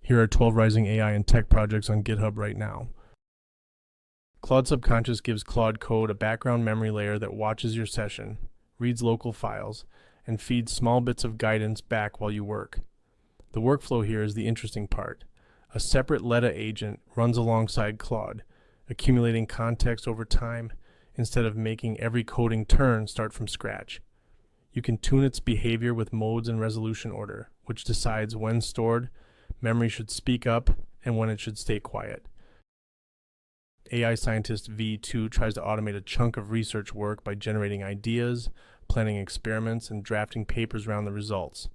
Here are 12 rising AI and tech projects on GitHub right now. Claude Subconscious gives Claude Code a background memory layer that watches your session, reads local files, and feeds small bits of guidance back while you work. The workflow here is the interesting part. A separate Letta agent runs alongside Claude, accumulating context over time instead of making every coding turn start from scratch. You can tune its behavior with modes and resolution order, which decides when stored, memory should speak up, and when it should stay quiet. AI scientist V2 tries to automate a chunk of research work by generating ideas, planning experiments, and drafting papers around the results.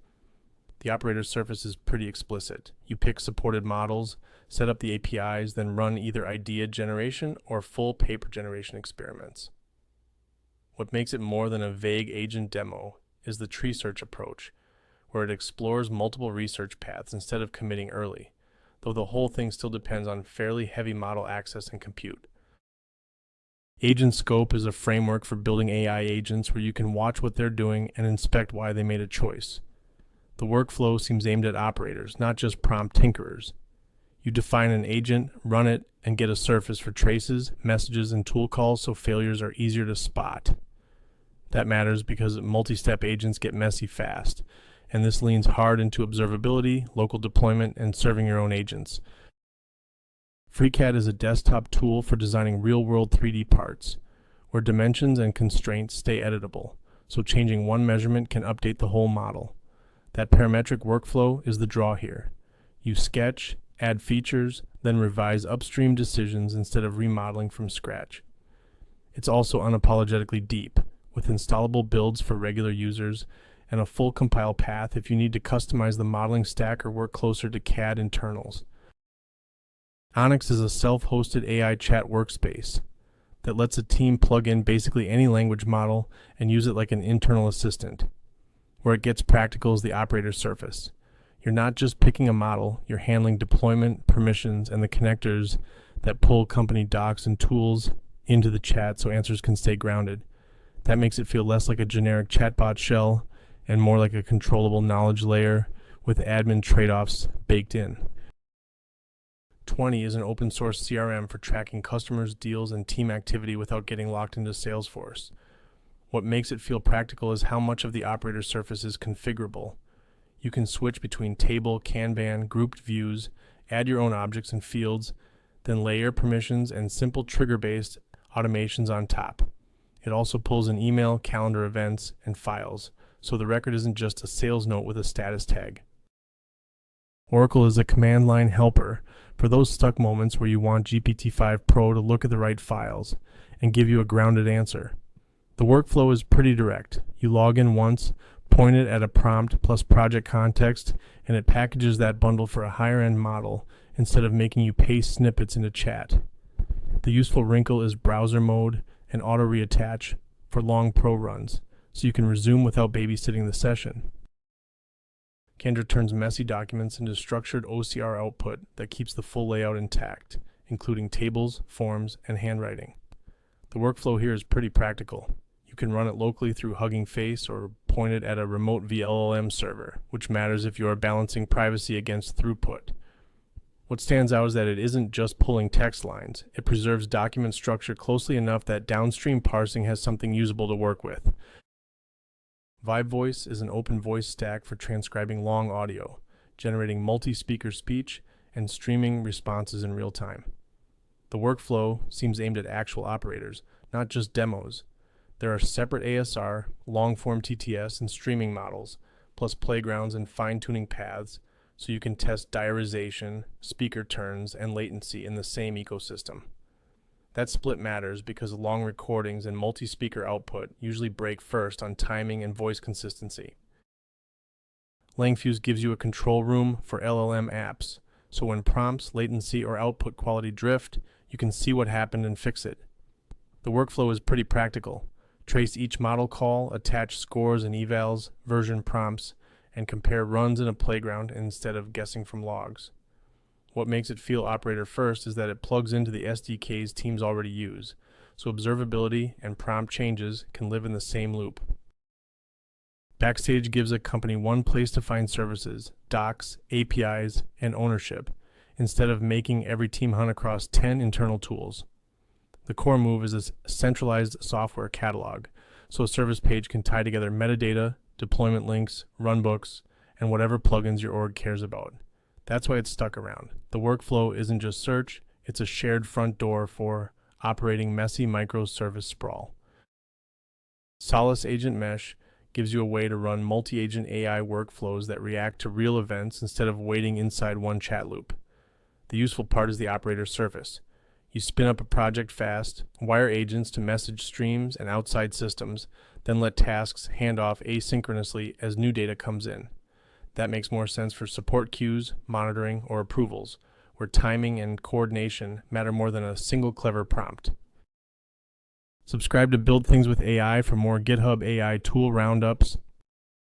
The operator surface is pretty explicit. You pick supported models, set up the APIs, then run either idea generation or full paper generation experiments. What makes it more than a vague agent demo is the tree search approach, where it explores multiple research paths instead of committing early, though the whole thing still depends on fairly heavy model access and compute. Agentscope is a framework for building AI agents where you can watch what they're doing and inspect why they made a choice. The workflow seems aimed at operators, not just prompt tinkerers. You define an agent, run it, and get a surface for traces, messages, and tool calls so failures are easier to spot. That matters because multi-step agents get messy fast, and this leans hard into observability, local deployment, and serving your own agents. FreeCAD is a desktop tool for designing real-world 3D parts, where dimensions and constraints stay editable, so changing one measurement can update the whole model. That parametric workflow is the draw here. You sketch, add features, then revise upstream decisions instead of remodeling from scratch. It's also unapologetically deep, with installable builds for regular users and a full compile path if you need to customize the modeling stack or work closer to CAD internals. Onyx is a self-hosted AI chat workspace that lets a team plug in basically any language model and use it like an internal assistant. Where it gets practical is the operator surface. You're not just picking a model, you're handling deployment, permissions, and the connectors that pull company docs and tools into the chat so answers can stay grounded. That makes it feel less like a generic chatbot shell and more like a controllable knowledge layer with admin trade-offs baked in. 20 is an open source CRM for tracking customers, deals, and team activity without getting locked into Salesforce. What makes it feel practical is how much of the operator surface is configurable. You can switch between table, Kanban, grouped views, add your own objects and fields, then layer permissions and simple trigger-based automations on top. It also pulls in email, calendar events, and files, so the record isn't just a sales note with a status tag. Oracle is a command line helper for those stuck moments where you want GPT-5 Pro to look at the right files and give you a grounded answer. The workflow is pretty direct. You log in once, point it at a prompt plus project context, and it packages that bundle for a higher-end model instead of making you paste snippets into chat. The useful wrinkle is browser mode and auto-reattach for long pro runs, so you can resume without babysitting the session. Chandra turns messy documents into structured OCR output that keeps the full layout intact, including tables, forms, and handwriting. The workflow here is pretty practical. You can run it locally through Hugging Face or point it at a remote VLLM server, which matters if you are balancing privacy against throughput. What stands out is that it isn't just pulling text lines. It preserves document structure closely enough that downstream parsing has something usable to work with. VibeVoice is an open voice stack for transcribing long audio, generating multi-speaker speech, and streaming responses in real time. The workflow seems aimed at actual operators, not just demos. There are separate ASR, long-form TTS, and streaming models, plus playgrounds and fine-tuning paths, so you can test diarization, speaker turns, and latency in the same ecosystem. That split matters because long recordings and multi-speaker output usually break first on timing and voice consistency. Langfuse gives you a control room for LLM apps, so when prompts, latency, or output quality drift, you can see what happened and fix it. The workflow is pretty practical. Trace each model call, attach scores and evals, version prompts, and compare runs in a playground instead of guessing from logs. What makes it feel operator first is that it plugs into the SDKs teams already use, so observability and prompt changes can live in the same loop. Backstage gives a company one place to find services, docs, APIs, and ownership, instead of making every team hunt across 10 internal tools. The core move is a centralized software catalog, so a service page can tie together metadata, deployment links, runbooks, and whatever plugins your org cares about. That's why it's stuck around. The workflow isn't just search, it's a shared front door for operating messy microservice sprawl. Solace-agent-mesh gives you a way to run multi-agent AI workflows that react to real events instead of waiting inside one chat loop. The useful part is the operator surface. You spin up a project fast, wire agents to message streams and outside systems, then let tasks hand off asynchronously as new data comes in. That makes more sense for support queues, monitoring, or approvals, where timing and coordination matter more than a single clever prompt. Subscribe to Build Things with AI for more GitHub AI tool roundups,